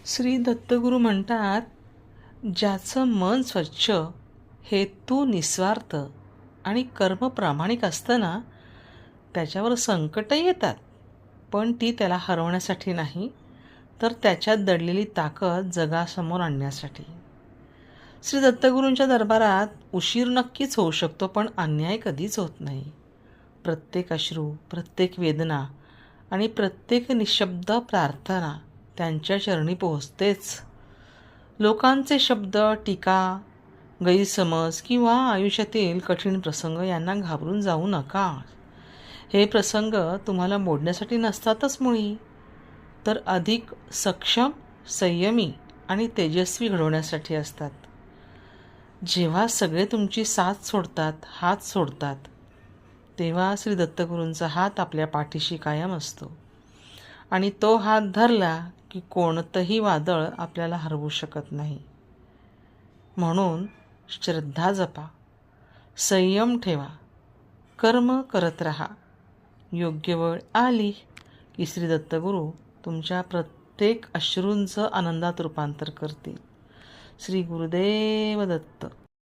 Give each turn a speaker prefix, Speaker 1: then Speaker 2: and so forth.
Speaker 1: श्री दत्तगुरू म्हणतात, ज्याचं मन स्वच्छ, हेतू निस्वार्थ आणि कर्म प्रामाणिक असतं ना, त्याच्यावर संकटं येतात, पण ती त्याला हरवण्यासाठी नाही, तर त्याच्यात दडलेली ताकद जगासमोर आणण्यासाठी. श्री दत्तगुरूंच्या दरबारात उशीर नक्कीच होऊ शकतो, पण अन्याय कधीच होत नाही. प्रत्येक अश्रू, प्रत्येक वेदना आणि प्रत्येक निशब्द प्रार्थना त्यांच्या चरणी पोहोचतेच. लोकांचे शब्द, टीका, गैरसमज किंवा आयुष्यातील कठीण प्रसंग यांना घाबरून जाऊ नका. हे प्रसंग तुम्हाला मोडण्यासाठी नसतातच मुळी, तर अधिक सक्षम, संयमी आणि तेजस्वी घडवण्यासाठी असतात. जेव्हा सगळे तुमची साथ सोडतात, हात सोडतात, तेव्हा श्री दत्तगुरूंचा हात आपल्या पाठीशी कायम असतो आणि तो हात धरला की कोणतंही वादळ आपल्याला हरवू शकत नाही. म्हणून श्रद्धा जपा, संयम ठेवा, कर्म करत राहा. योग्य वेळ आली की श्री दत्तगुरू तुमच्या प्रत्येक अश्रूंचं आनंदात रूपांतर करतील. श्री गुरुदेव दत्त.